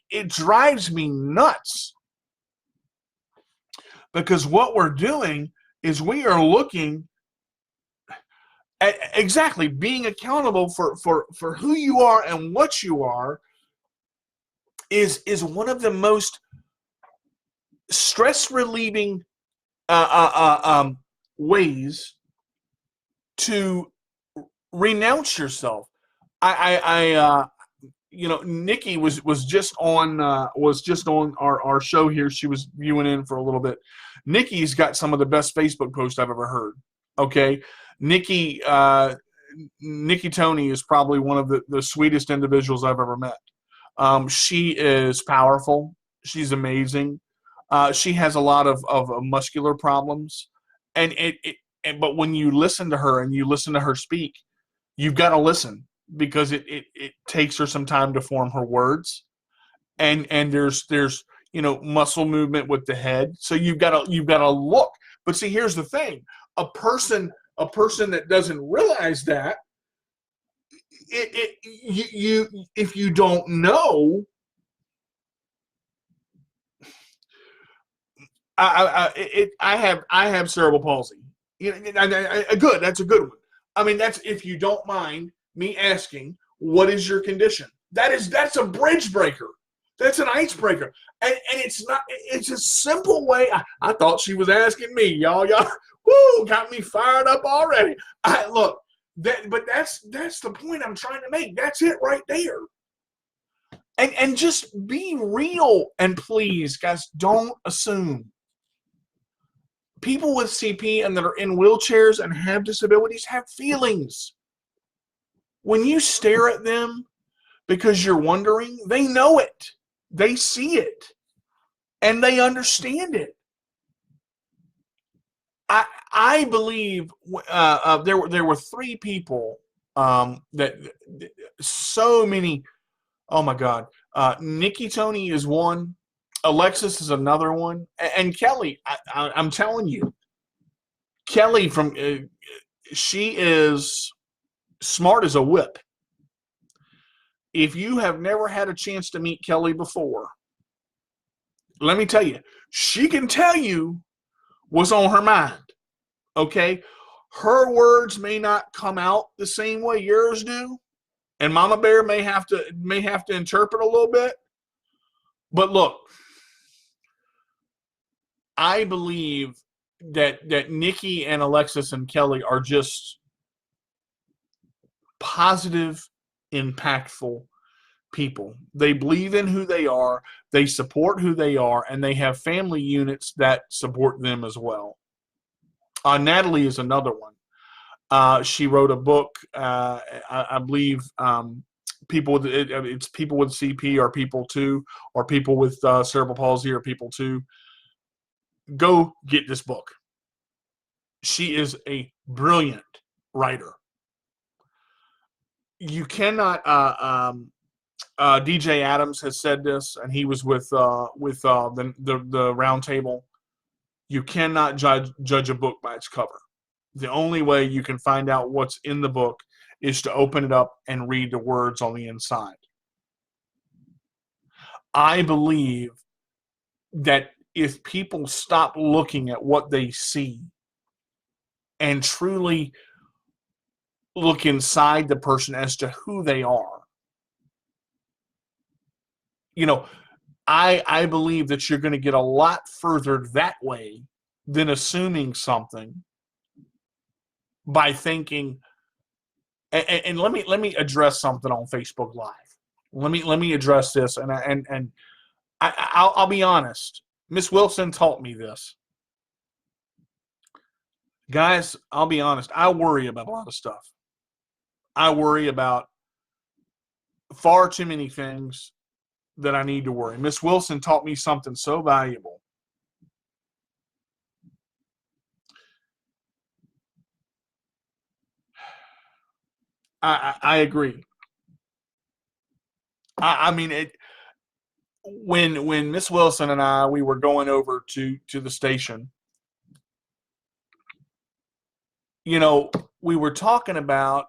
it drives me nuts. Because what we're doing is we are looking at exactly being accountable for who you are and what you are is one of the most stress relieving ways to renounce yourself. Nikki was just on our show here. She was viewing in for a little bit. Nikki's got some of the best Facebook posts I've ever heard. Okay, Nikki Tony is probably one of the sweetest individuals I've ever met. She is powerful. She's amazing. She has a lot of muscular problems, but when you listen to her and you listen to her speak, you've got to listen because it takes her some time to form her words, and there's muscle movement with the head, so you've got to look. But see, here's the thing: a person that doesn't realize that if you don't know. I have cerebral palsy. Good. That's a good one. I mean, that's, if you don't mind me asking, what is your condition? That's a bridge breaker. That's an icebreaker. And it's not, it's a simple way. I thought she was asking me, y'all, woo, got me fired up already. Look, but that's the point I'm trying to make. That's it right there. And just be real, and please, guys, don't assume. People with CP and that are in wheelchairs and have disabilities have feelings. When you stare at them because you're wondering, they know it. They see it. And they understand it. I believe there were three people that so many. Oh my God, Nikki Tony is one, Alexis is another one, and Kelly. I'm telling you, Kelly she is smart as a whip. If you have never had a chance to meet Kelly before, let me tell you, she can tell you what's on her mind. Okay, her words may not come out the same way yours do, and Mama Bear may have to interpret a little bit. But look, I believe that Nikki and Alexis and Kelly are just positive, impactful people. They believe in who they are, they support who they are, and they have family units that support them as well. Natalie is another one. She wrote a book. I believe it's people with CP or people too, or people with cerebral palsy or people too. Go get this book. She is a brilliant writer. You cannot. DJ Adams has said this, and he was with the round table. You cannot judge a book by its cover. The only way you can find out what's in the book is to open it up and read the words on the inside. I believe that if people stop looking at what they see and truly look inside the person as to who they are, I believe that you're going to get a lot further that way than assuming something by thinking. And let me address something on Facebook Live. Let me address this, and I'll be honest. Miss Wilson taught me this, guys. I'll be honest. I worry about a lot of stuff. I worry about far too many things that I need to worry. Miss Wilson taught me something so valuable. I agree. I mean, when Miss Wilson and we were going over to the station, we were talking about,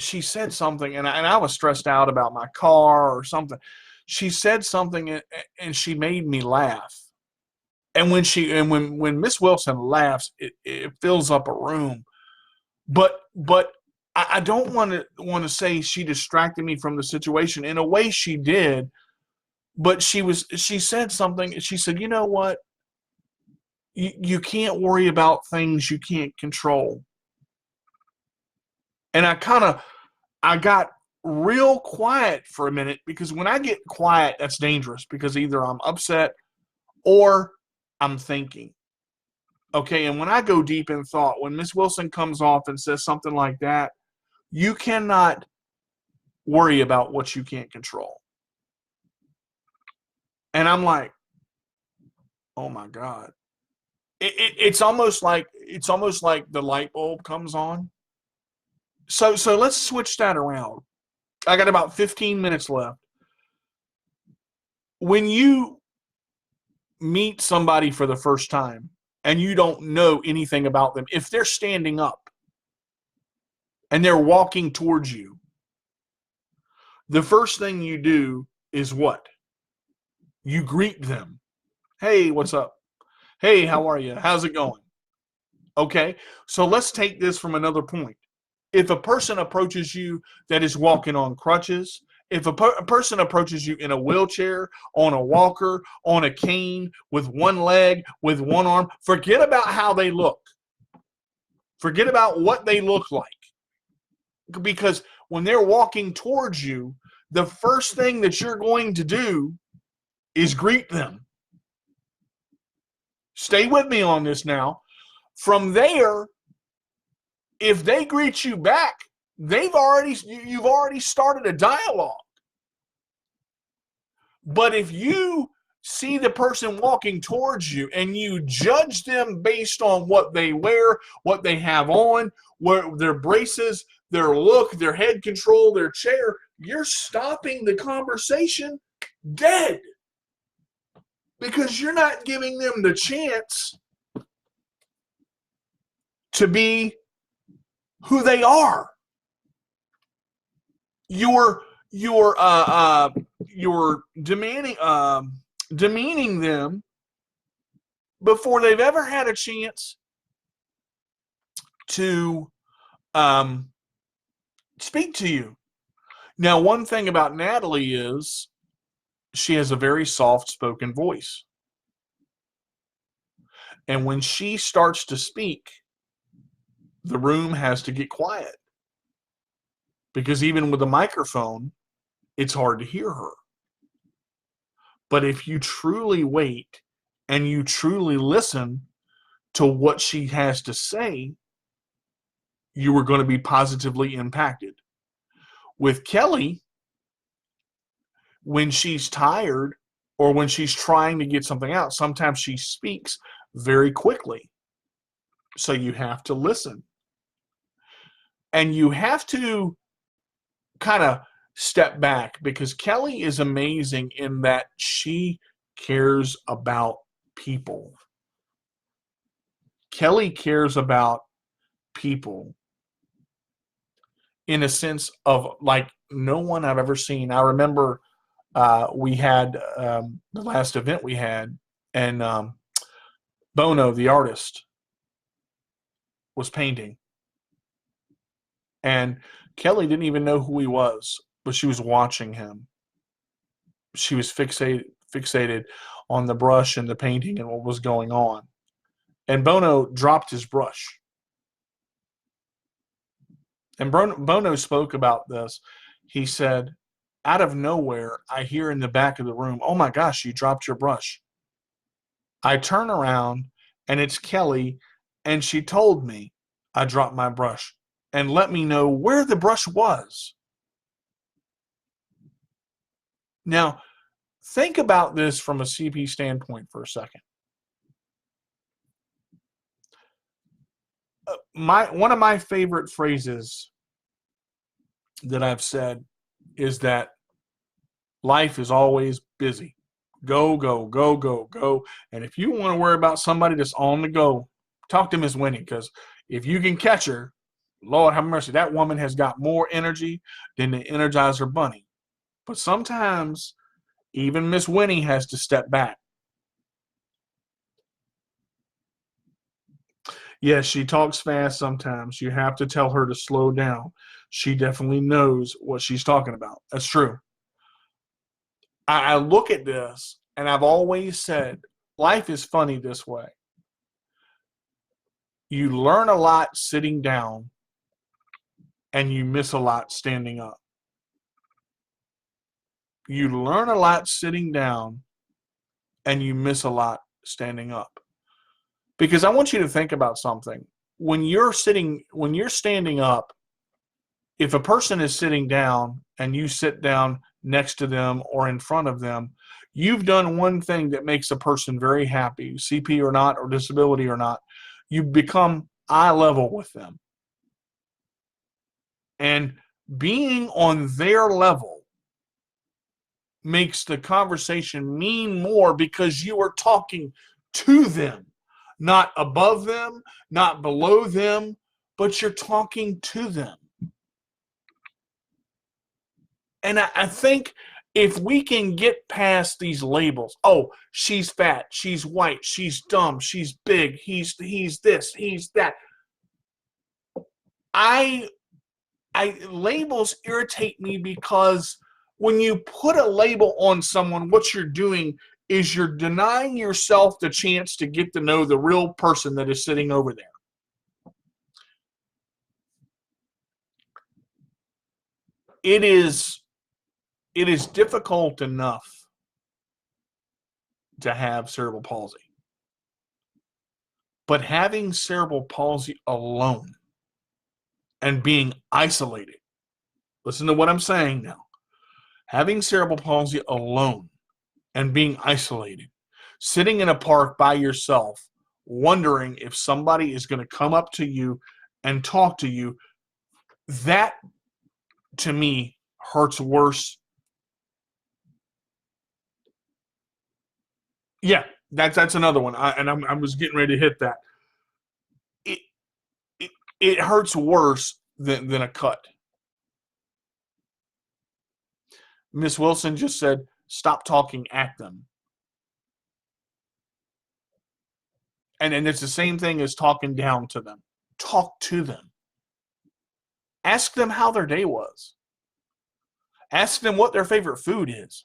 she said something, and I was stressed out about my car or something. She said something, and she made me laugh. And when Miss Wilson laughs, it fills up a room. But I don't want to say she distracted me from the situation. In a way, she did. But she said something. She said, "You know what? You can't worry about things you can't control." And I got real quiet for a minute, because when I get quiet, that's dangerous, because either I'm upset or I'm thinking. Okay, and when I go deep in thought, when Miss Wilson comes off and says something like that, you cannot worry about what you can't control. And I'm like, oh my God. It's almost like the light bulb comes on. So let's switch that around. I got about 15 minutes left. When you meet somebody for the first time and you don't know anything about them, if they're standing up and they're walking towards you, the first thing you do is what? You greet them. Hey, what's up? Hey, how are you? How's it going? Okay, so let's take this from another point. If a person approaches you that is walking on crutches If a person approaches you in a wheelchair, on a walker, on a cane, with one leg, with one arm, forget about how they look. Forget about what they look like. Because when they're walking towards you, the first thing that you're going to do is greet them. Stay with me on this now. From there, if they greet you back, you've already started a dialogue. But if you see the person walking towards you and you judge them based on what they wear, what they have on, their braces, their look, their head control, their chair, you're stopping the conversation dead. Because you're not giving them the chance to be who they are. You're demeaning them before they've ever had a chance to speak to you. Now, one thing about Natalie is she has a very soft-spoken voice. And when she starts to speak, the room has to get quiet. Because even with a microphone, it's hard to hear her. But if you truly wait and you truly listen to what she has to say, you are going to be positively impacted. With Kelly, when she's tired or when she's trying to get something out, sometimes she speaks very quickly. So you have to listen. And you have to kind of step back, because Kelly is amazing in that she cares about people. Kelly cares about people in a sense of like no one I've ever seen. I remember we had the last event we had, and Bono the Artist was painting. And Kelly didn't even know who he was, but she was watching him. She was fixated on the brush and the painting and what was going on. And Bono dropped his brush. And Bono spoke about this. He said, out of nowhere, I hear in the back of the room, "Oh my gosh, you dropped your brush." I turn around and it's Kelly, and she told me I dropped my brush and let me know where the brush was. Now, think about this from a CP standpoint for a second. One of my favorite phrases that I've said is that life is always busy. Go, go, go, go, go. And if you want to worry about somebody that's on the go, talk to Miss Winnie, because if you can catch her, Lord have mercy, that woman has got more energy than the Energizer Bunny. But sometimes even Miss Winnie has to step back. Yes, she talks fast sometimes. You have to tell her to slow down. She definitely knows what she's talking about. That's true. I look at this, and I've always said, life is funny this way. You learn a lot sitting down, and you miss a lot standing up. You learn a lot sitting down, and you miss a lot standing up. Because I want you to think about something. When you're standing up, if a person is sitting down and you sit down next to them or in front of them, you've done one thing that makes a person very happy, CP or not, or disability or not. You become eye level with them. And being on their level makes the conversation mean more, because you are talking to them. Not above them, not below them, but you're talking to them. And I think if we can get past these labels, oh, she's fat, she's white, she's dumb, she's big, he's this, he's that. Labels irritate me, because when you put a label on someone, what you're doing is you're denying yourself the chance to get to know the real person that is sitting over there. It is difficult enough to have cerebral palsy. But having cerebral palsy alone and being isolated, listen to what I'm saying now. Having cerebral palsy alone and being isolated, sitting in a park by yourself, wondering if somebody is going to come up to you and talk to you, that to me hurts worse. Yeah, that's another one. I was getting ready to hit that. It hurts worse than a cut. Miss Wilson just said, stop talking at them. And it's the same thing as talking down to them. Talk to them. Ask them how their day was. Ask them what their favorite food is.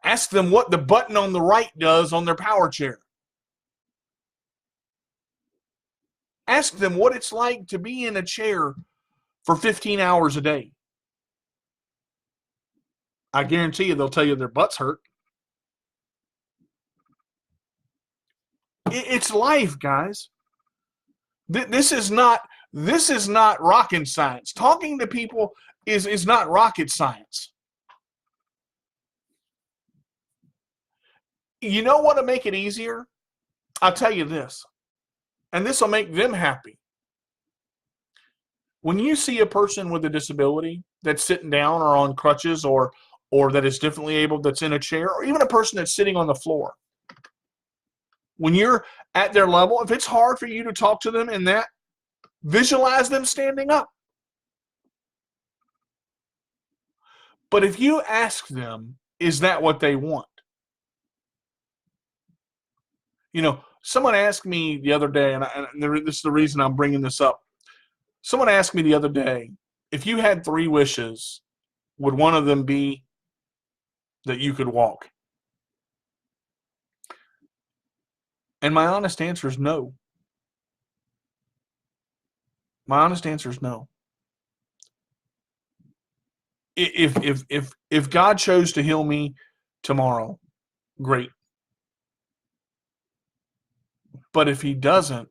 Ask them what the button on the right does on their power chair. Ask them what it's like to be in a chair for 15 hours a day. I guarantee you they'll tell you their butts hurt. It's life, guys. This is not rocket science. Talking to people is not rocket science. You know what will make it easier? I'll tell you this, and this will make them happy. When you see a person with a disability that's sitting down or on crutches or that is differently able, that's in a chair, or even a person that's sitting on the floor, when you're at their level, if it's hard for you to talk to them in that, visualize them standing up. But if you ask them, is that what they want? You know, someone asked me the other day, and this is the reason I'm bringing this up. Someone asked me the other day, if you had 3 wishes, would one of them be that you could walk? And my honest answer is no. My honest answer is no. If God chose to heal me tomorrow, great. But if he doesn't,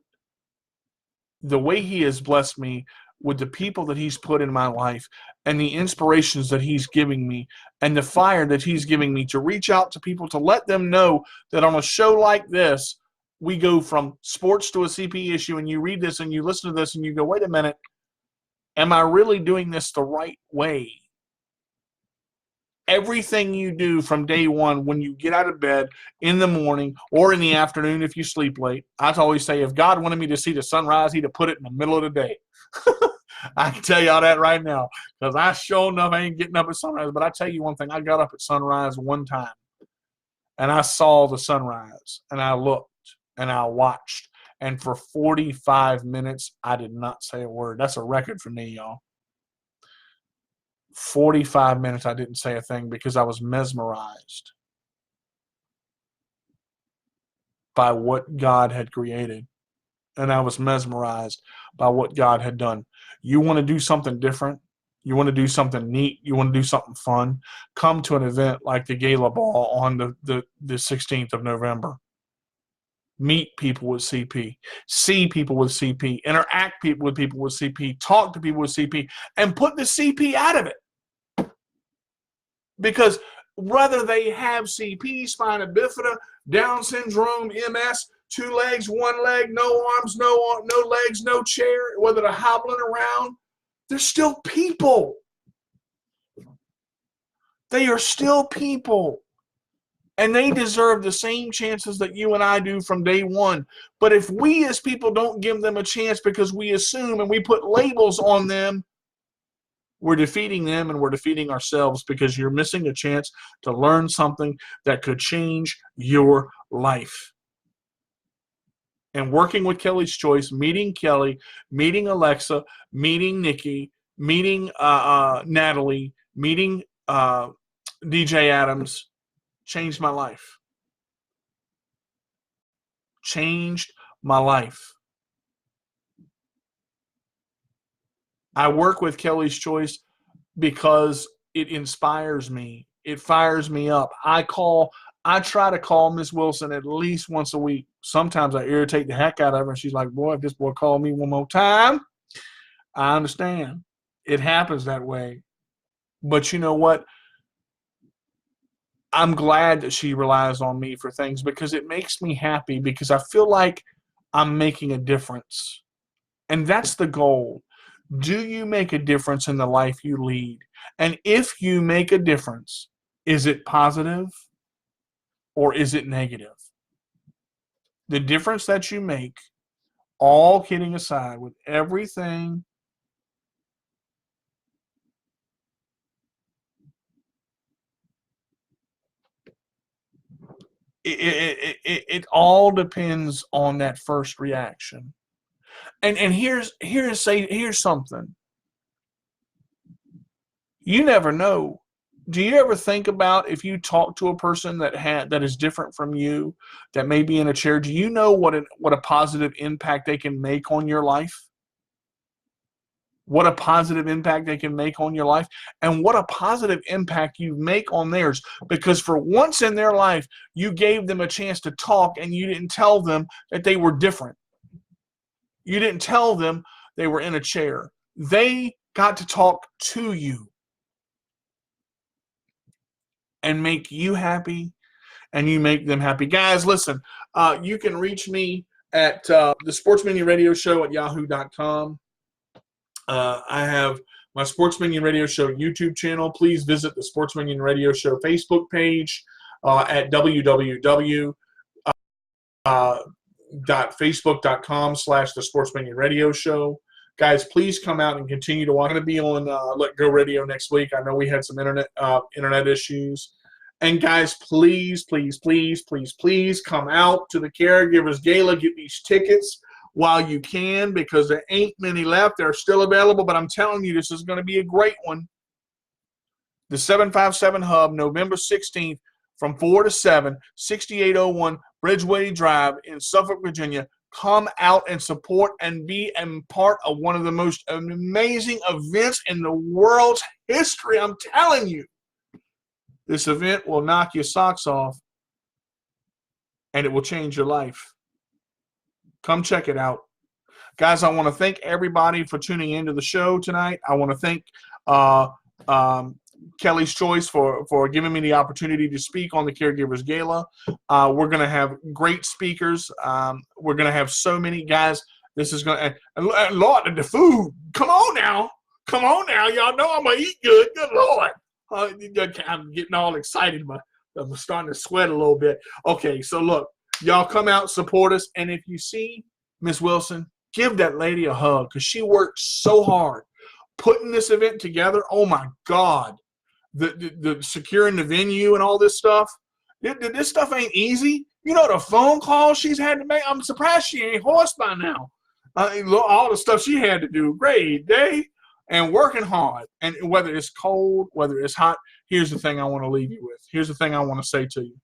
the way he has blessed me with the people that he's put in my life and the inspirations that he's giving me and the fire that he's giving me to reach out to people, to let them know that on a show like this, we go from sports to a CP issue, and you read this and you listen to this and you go, wait a minute, am I really doing this the right way? Everything you do from day one, when you get out of bed in the morning or in the afternoon if you sleep late, I always say, if God wanted me to see the sunrise, he'd have put it in the middle of the day. I can tell y'all that right now, because I sure enough ain't getting up at sunrise. But I tell you one thing, I got up at sunrise one time, and I saw the sunrise, and I looked, and I watched, and for 45 minutes, I did not say a word. That's a record for me, y'all. 45 minutes I didn't say a thing because I was mesmerized by what God had created, and I was mesmerized by what God had done. You want to do something different? You want to do something neat? You want to do something fun? Come to an event like the Gala Ball on the 16th of November. Meet people with CP, see people with CP, interact with people with CP, talk to people with CP, and put the CP out of it. Because whether they have CP, spina bifida, Down syndrome, MS, 2 legs, 1 leg, no arms, no legs, no chair, whether they're hobbling around, they're still people. They are still people. And they deserve the same chances that you and I do from day one. But if we as people don't give them a chance because we assume and we put labels on them, we're defeating them and we're defeating ourselves, because you're missing a chance to learn something that could change your life. And working with Kelly's Choice, meeting Kelly, meeting Alexa, meeting Nikki, meeting Natalie, meeting DJ Adams changed my life. Changed my life. I work with Kelly's Choice because it inspires me. It fires me up. I try to call Miss Wilson at least once a week. Sometimes I irritate the heck out of her, and she's like, boy, if this boy called me one more time, I understand. It happens that way. But you know what? I'm glad that she relies on me for things because it makes me happy because I feel like I'm making a difference. And that's the goal. Do you make a difference in the life you lead? And if you make a difference, is it positive or is it negative? The difference that you make, all kidding aside, with everything it all depends on that first reaction. And here's something. You never know. Do you ever think about if you talk to a person that is different from you, that may be in a chair? Do you know what a positive impact they can make on your life? What a positive impact they can make on your life, and what a positive impact you make on theirs. Because for once in their life, you gave them a chance to talk, and you didn't tell them that they were different. You didn't tell them they were in a chair. They got to talk to you and make you happy, and you make them happy. Guys, listen, you can reach me at the Sports Minion Radio Show at yahoo.com. I have my Sports Minion Radio Show YouTube channel. Please visit the Sports Minion Radio Show Facebook page at www.facebook.com/the Sports Minion Radio Show. Guys, please come out and continue to watch. I'm going to be on Let Go Radio next week. I know we had some internet issues. And guys, please, please, please, please, please come out to the Caregivers Gala. Get these tickets while you can, because there ain't many left. They're still available, but I'm telling you, this is going to be a great one. The 757 Hub, November 16th from 4 to 7, 6801 Bridgeway Drive in Suffolk, Virginia. Come out and support and be a part of one of the most amazing events in the world's history. I'm telling you, this event will knock your socks off, and it will change your life. Come check it out. Guys, I want to thank everybody for tuning into the show tonight. I want to thank Kelly's Choice for giving me the opportunity to speak on the Caregivers Gala. We're going to have great speakers. We're going to have so many guys. This is going to – Lord, the food. Come on now. Come on now. Y'all know I'm going to eat good. Good Lord. I'm getting all excited. I'm starting to sweat a little bit. Okay, so look. Y'all come out, support us, and if you see Miss Wilson, give that lady a hug because she worked so hard putting this event together. Oh, my God. The securing the venue and all this stuff. This stuff ain't easy. You know the phone calls she's had to make? I'm surprised she ain't hoarse by now. All the stuff she had to do. Great day and working hard. And whether it's cold, whether it's hot, here's the thing I want to leave you with. Here's the thing I want to say to you.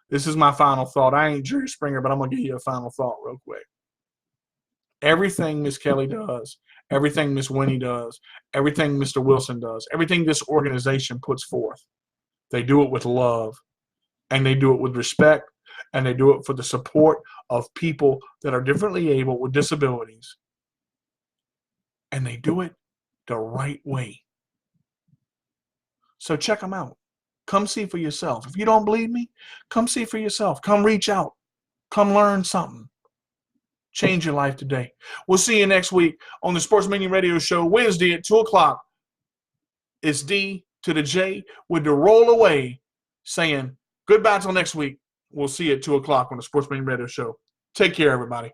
This is my final thought. I ain't Jerry Springer, but I'm going to give you a final thought real quick. Everything Miss Kelly does, everything Miss Winnie does, everything Mr. Wilson does, everything this organization puts forth, they do it with love, and they do it with respect, and they do it for the support of people that are differently able with disabilities. And they do it the right way. So check them out. Come see for yourself. If you don't believe me, come see for yourself. Come reach out. Come learn something. Change your life today. We'll see you next week on the Sports Minion Radio Show, Wednesday at 2 o'clock. It's D to the J with the roll away saying goodbye till next week. We'll see you at 2 o'clock on the Sports Minion Radio Show. Take care, everybody.